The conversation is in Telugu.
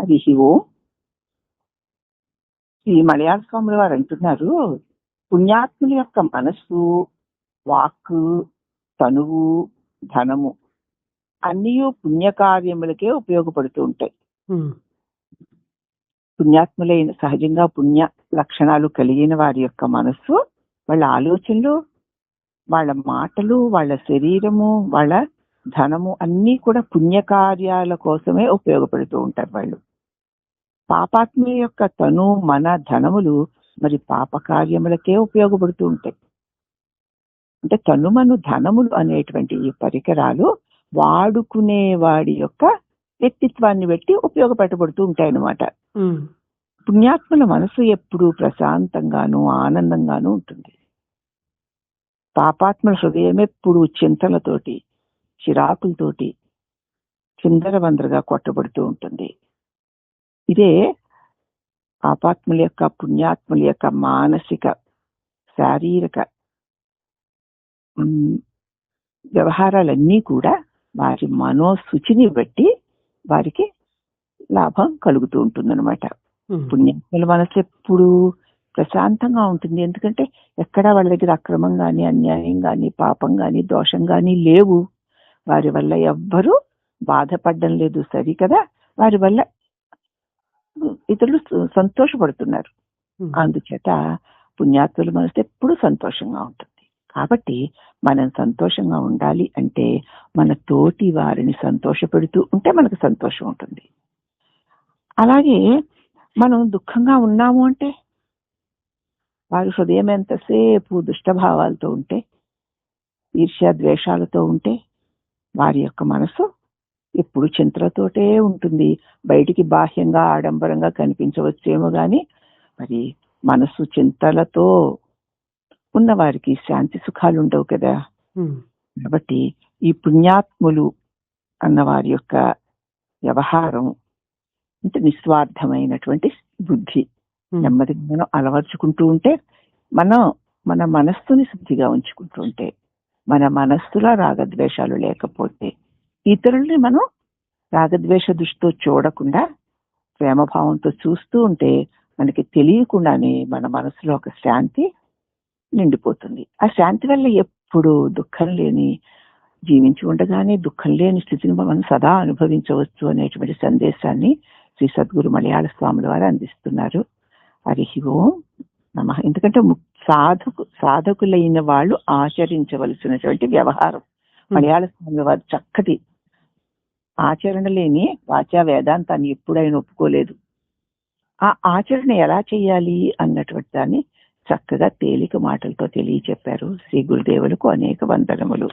అది ఓం. ఈ మలయాళ స్వాముల వారు అంటున్నారు, పుణ్యాత్ముల యొక్క మనస్సు, వాక్కు, తనువు, ధనము అన్నీ పుణ్యకార్యములకే ఉపయోగపడుతూ ఉంటాయి. పుణ్యాత్ములైన సహజంగా పుణ్య లక్షణాలు కలిగిన వారి యొక్క మనస్సు, వాళ్ళ ఆలోచనలు, వాళ్ళ మాటలు, వాళ్ళ శరీరము, వాళ్ళ ధనము అన్నీ కూడా పుణ్యకార్యాల కోసమే ఉపయోగపడుతూ ఉంటారు వాళ్ళు. పాపాత్ముల యొక్క తను, మన, ధనములు మరి పాపకార్యములకే ఉపయోగపడుతూ ఉంటాయి. అంటే తనుమను, ధనములు అనేటువంటి ఈ పరికరాలు వాడుకునే వాడి యొక్క వ్యక్తిత్వాన్ని బట్టి ఉపయోగపెట్టబడుతూ ఉంటాయి అన్నమాట. పుణ్యాత్ముల మనసు ఎప్పుడు ప్రశాంతంగాను ఆనందంగాను ఉంటుంది. పాపాత్ముల హృదయం ఎప్పుడు చింతలతోటి, చిరాకులతోటి చిందరవందరగా కొట్టబడుతూ ఉంటుంది. ఇదే పాపాత్ముల యొక్క, పుణ్యాత్ముల యొక్క మానసిక, శారీరక వ్యవహారాలన్నీ కూడా వారి మనోశుచిని బట్టి వారికి లాభం కలుగుతూ ఉంటుందన్నమాట. పుణ్యాత్ముల మనసు ఎప్పుడు ప్రశాంతంగా ఉంటుంది. ఎందుకంటే ఎక్కడా వాళ్ళ దగ్గర అక్రమం కానీ, అన్యాయం కానీ, పాపం కానీ, దోషం కానీ లేవు. వారి వల్ల ఎవ్వరూ బాధపడడం లేదు, సరి కదా. వారి వల్ల ఇతరులు సంతోషపడుతున్నారు. అందుచేత పుణ్యాత్ముల మనసు ఎప్పుడు సంతోషంగా ఉంటుంది. కాబట్టి మనం సంతోషంగా ఉండాలి అంటే మన తోటి వారిని సంతోషపెడుతూ ఉంటే మనకు సంతోషం ఉంటుంది. అలాగే మనం దుఃఖంగా ఉన్నాము అంటే వారి హృదయం ఎంతసేపు దుష్టభావాలతో ఉంటే, ఈర్ష్య ద్వేషాలతో ఉంటే వారి యొక్క మనసు ఎప్పుడు చింతలతోటే ఉంటుంది. బయటికి బాహ్యంగా ఆడంబరంగా కనిపించవచ్చేమో గాని మరి మనసు చింతలతో ఉన్న వారికి శాంతి సుఖాలు ఉండవు కదా. కాబట్టి ఈ పుణ్యాత్ములు అన్న వారి యొక్క వ్యవహారం అంటే నిస్వార్థమైనటువంటి బుద్ధి నెమ్మదిగా మనం అలవర్చుకుంటూ ఉంటే, మనం మన మనస్సుని శుద్ధిగా ఉంచుకుంటూ ఉంటే, మన మనస్సులో రాగద్వేషాలు లేకపోతే, ఇతరుల్ని మనం రాగద్వేష దృష్టితో చూడకుండా ప్రేమభావంతో చూస్తూ ఉంటే మనకి తెలియకుండానే మన మనసులో ఒక శాంతి నిండిపోతుంది. ఆ శాంతి వల్ల ఎప్పుడు దుఃఖం లేని, జీవించి ఉండగానే దుఃఖం లేని స్థితిని మనం సదా అనుభవించవచ్చు అనేటువంటి సందేశాన్ని శ్రీ సద్గురు మలయాళ స్వాముల వారు అందిస్తున్నారు. హరి ఓం నమః. ఎందుకంటే సాధకులైన వాళ్ళు ఆచరించవలసినటువంటి వ్యవహారం. మలయాళ స్వాముల వారు చక్కటి ఆచరణ లేని వాచా వేదాంతాన్ని ఎప్పుడైనా ఒప్పుకోలేదు. ఆ ఆచరణ ఎలా చేయాలి అన్నటువంటి దాన్ని చక్కగా తేలిక మాటలతో తెలియచెప్పారు. శ్రీ గురుదేవులకు అనేక వందనములు.